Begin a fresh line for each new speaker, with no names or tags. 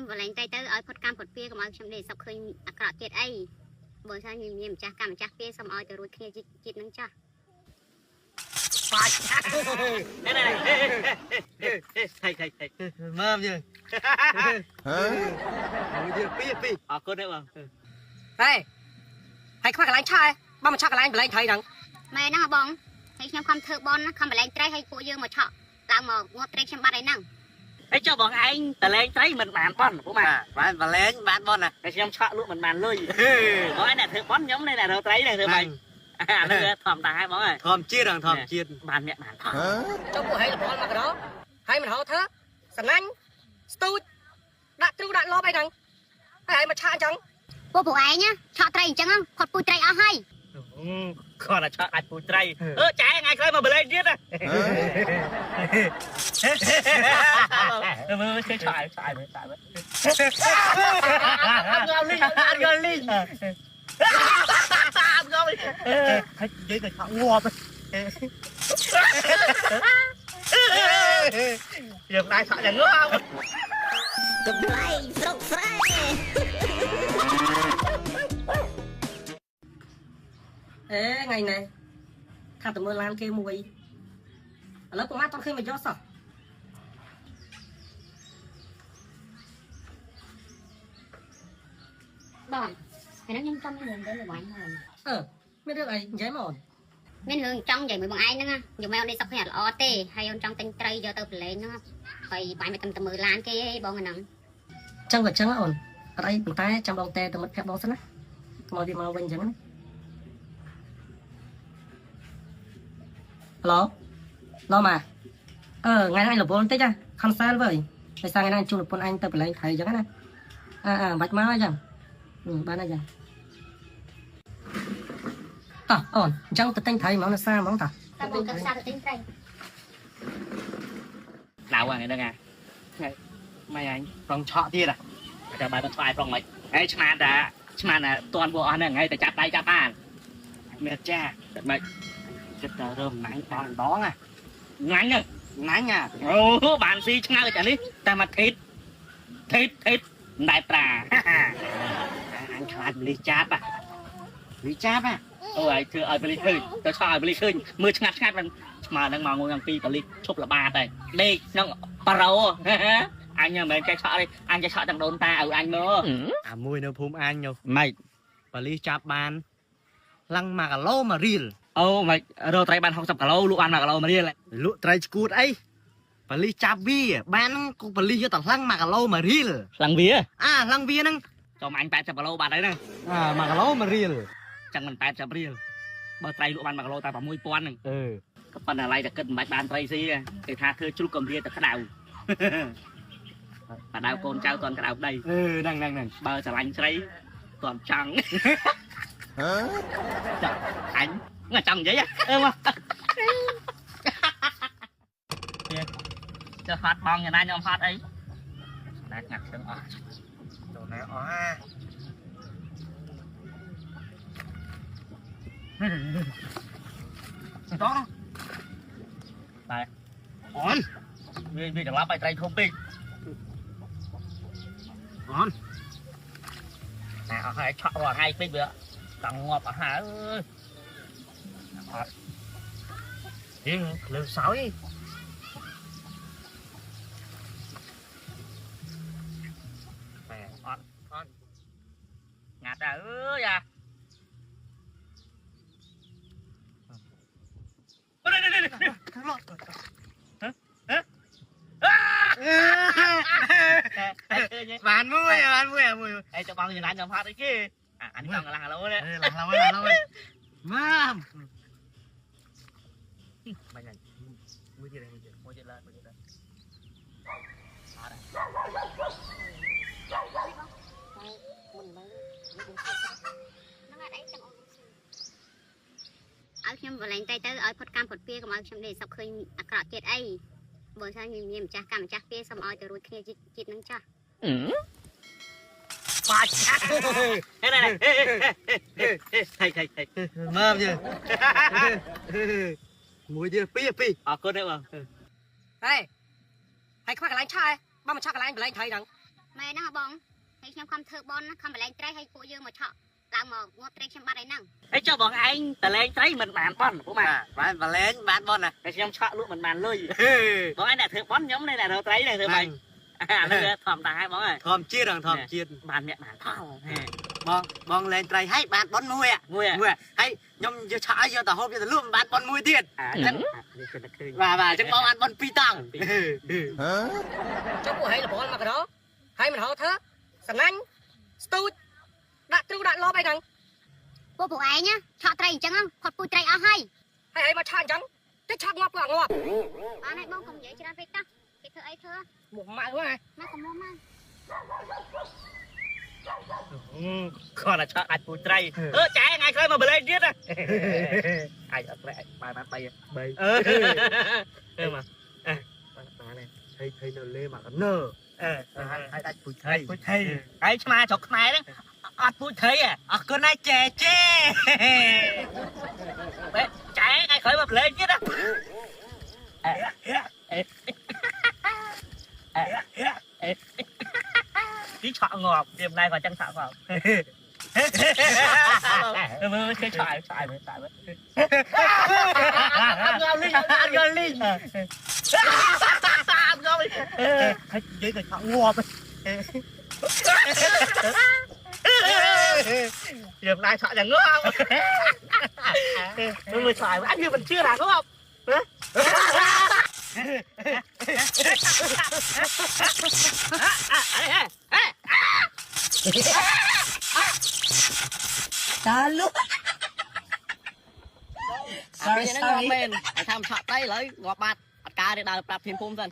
ខ្ញុំបលែងទៅឲ្យផុតកម្មផុតពៀកុំឲ្យខ្ញុំដេកសុកឃើញអាក្រក់ទៀតអីបើថាញញៀមម្ចាស់កម្មម្ចាស់ពៀសុំឲ្យទៅរួចគ្នាជាតិនឹងចាស់
បាច់នេះថៃមើលយើងពីអរគុណទេបង
ហើយខ្វះកន្លែងឆាបងមកឆក់កន្លែងបលែងថៃហ្នឹង
ម៉ែហ្នឹងបងហើយខ្ញុំខំធ្វើបនខំបលែងត្រីឲ្យពួកយើងមកឆក់ឡើងមកងាប់ត្រីខ្ញុំបាត់ហើយហ្នឹង
ហើយចុះបងឯងតលែងត្រីមិនបានបនពួកបានបលែងបានបនណាហើយខ្ញុំឆក់លក់មិនបានលុយបងឯងអ្នកធ្វើបនខ្ញុំនៅអ្នករកត្រីនេះធ្វើម៉េចអានេះធម្មតាហើយបងធម្មជាតិបានអ្នកបានផង
ចុះពួកហេលបនមកក្រហើយមិនហៅធ្វើសំណាញ់ស្ទូចដាក់ទ្រូដាក់លបអីហ្នឹងហើយមកឆាអញ្ចឹង
ពួកឯងឆក់ត្រីអញ្ចឹងផុតពូជត្រីអស់ហើយ
គាត់តែឆក់អាចពូជត្រីចែថ្ងៃក្រោយមកបលែងទៀតមើលគេឆក់មើលតែមើលអត់ងល់លីហើយនិយាយតែឆក់ងាប់យើងដែរឆក់យ៉ាងងាប់
កម្លៃស្រុកស្រែ
ថ្ងៃនេះថាទៅមើលឡានគេមួយឥឡូវពុកម៉ាអត់ឃើញមកយកសោះ
បងហើយខ្ញុំចង់មានរឿងទៅល្បាញហ្នឹង
មានរឿងអីនិយាយមក
មានរឿងចង់និយាយមួយបងឯងហ្នឹងយកមកនេះសុខគ្នាល្អទេហើយអូនចង់ទិញត្រីយកទៅប្រឡែងហ្នឹងហើយបាញ់មកទៅមើលឡានគេហីបងហ្នឹង
ចឹងក៏ចឹងអូនអត់អីប៉ុន្តែចាំបងតែទៅមិត្តភក្តិបងសិនណាមកទៀតមកវិញចឹងណាឡូម៉ាថ្ងៃនេះលពនតិចខំសាលវើយហើយសារថ្ងៃនេះជួលលពនអញទៅប្រឡែងថៃចឹងណាបាច់មកអញ្ចឹងបានអញ្ចឹងតោះអូនអញ្ចឹងទៅទិញថៃហ្មងនៅសារហ្មងតោះ
តែបងទៅសារទៅទិញត្រី
ដៅហ្នឹងហ្នឹងម៉ែអញប្រងឆក់ទៀតតែបាយមិនស្វាយប្រងមិនហើយឆ្មាតតាន់ពួកអស់ហ្នឹងហើយតែចាប់ដៃចាប់បានមានចាតែមិនចិត្តតែរើណាញ់បងដងណាញ់អូបានស៊ីឆ្ងើចានេះតែមកធីតដែរប្រាអញខ្លាចបលីចាប់អូយធ្វើឲ្យបលីឃើញទៅឆោឲ្យបលីឃើញមើលឆ្ងាត់មិនស្មើនឹងមកងងពីបលីឈប់ល្បាតហើយដេកក្នុងប៉ារ៉ូអញមិនមែនចេះឆក់ទេអញចេះឆក់ទាំងដូនតាឲ្យអញមើលអាមួយនៅភូមិអញម៉េចបលីចាប់បានឡើង1គីឡូ1រៀលអូម៉េចរកត្រីបាន60គីឡូលក់បាន1គីឡូ1រៀលលក់ត្រីឈួតអីបលីចាប់វាបានគូបលីយកតែឡើង1គីឡូ1រៀលឡើងវាហ្នឹងចំអញ80គីឡូបាត់ហើយហ្នឹង1គីឡូ1រៀលចឹងមិន80រៀលបើត្រីលក់បាន1គីឡូតែ6000ហ្នឹងក៏ប៉ុន្តែឡៃតែគិតមិនបាច់បានត្រីស៊ីគេថាធ្វើជ្រូកកំរាទៅក្តៅបដៅកូនចៅតន់ក្តៅដីហ្នឹងបើស្រឡាញ់ស្រីតន់ចង់ចាអញងាចង់និយាយមកចុះហត់បងយ៉ាងណាខ្ញុំហត់អីតែងាត់ទាំងអស់ចូលណែអស់តោះតែអូនវាចង្ឡាប់ឲ្យត្រីធំពេកអូនតែអស់ហើយឆក់រាល់ថ្ងៃពេកវាចង់ងាប់អស់ហើយអត់យើងលើសោយអត់ងាត់ដែរអើយអាបានមួយអីចបងយ៉ាងណាខ្ញុំហត់អីគេអានេះចង់ឡើងឡូនេះឡើងឡូម៉ាំមិនហ្នឹងមួយទៀតឡើងអត់ហ្នឹង
ឲ្យខ្ញុំបលែងទៅឲ្យផុតកម្មផុតពៀកុំឲ្យខ្ញុំដេកសុកឃើញអាក្រក់ទៀតអីបើថាញញៀមម្ចាស់កម្មម្ចាស់ពៀសុំឲ្យទៅរួចគ្នាជាតិនឹងចាស់
បាច់នេះថៃមើលយើងមួយទៀតពីអរគុណទេបង
ហើយខ្វះកន្លែងឆាបងមកឆក់កន្លែងបលែងថៃហ្នឹង
ម៉ែហ្នឹងបងហើយខ្ញុំខំធ្វើបនខំបលែងត្រីឲ្យពួកយើងមកឆក់ឡើងមកងាប់ត្រីខ្ញុំបាត់ហើយហ្នឹង
អីចុះបងឯងតលេងត្រីមិនបានប៉ុនពុកម៉ា
បានបលែងបានបនណា
តែខ្ញុំឆក់លក់មិនបានលុយបងឯងអ្នកធ្វើប៉ុនខ្ញុំនៅអ្នកធ្វើត្រីនេះធ្វើម៉េចអានេះធម្មតាហើយបងអើយ
ធម្មជាតិធម្មជាតិ
បានអ្នកបានផល
បងលែងត្រីឲ្យបានបនមួយហើយខ្ញុំយកឆក់ឲ្យយកទៅហូបយកទៅលក់បានបនមួយទៀត
ចឹងនេះគឺតែឃើញ
បាទអញ្ចឹងបងបានបន2តង់
ចុះពួកហៃលបលមកក្រហើយមិនហៅធ្វើសងាញ់ស្ទូចដាក់ទ្រូដាក់លបអីហ្នឹង
ពួកឯងឆក់ត្រីអញ្ចឹងគាត់ពូជត្រីអស់ហើយ
ហើយមកឆាអញ្ចឹងទៅឆាប់ងាប់ក៏ងាប់
បានហើយបងកុំនិយាយច្រើនពេកតោះគេធ្វើអីធ្វើ
មកម៉ៅហ្នឹង
ម៉ែកុំមកមក
គាត់តែឆក់អាចពូជត្រីចែថ្ងៃក្រោយមកបលេងទៀតអាចអត់ត្រែកបាន3មកបានហើយទៅលេមកកណើហើយដាច់ពូជត្រីហើយឆ្មាចុកខ្មែរហ្នឹងអត់ពូជត្រីអរគុណណាស់ចែចែថ្ងៃក្រោយមកបលេងទៀតទីឆក់ងាប់ទៀមណៃក៏ចឹងឆក់ងាប់មើលគេឆក់មើលតែមើលងាប់លីងងាប់លីងហើយនិយាយក៏ឆក់ងាប់ទៀមណៃឆក់ចឹងងាប់មើលឆក់អញវាមិនជឿថាងាប់
Salut.
sorry មែនឲ្យថាឆក់ដីឥឡូវងាប់បាត់អត់ការទេដើរប្រាប់ភីមភូមិសិន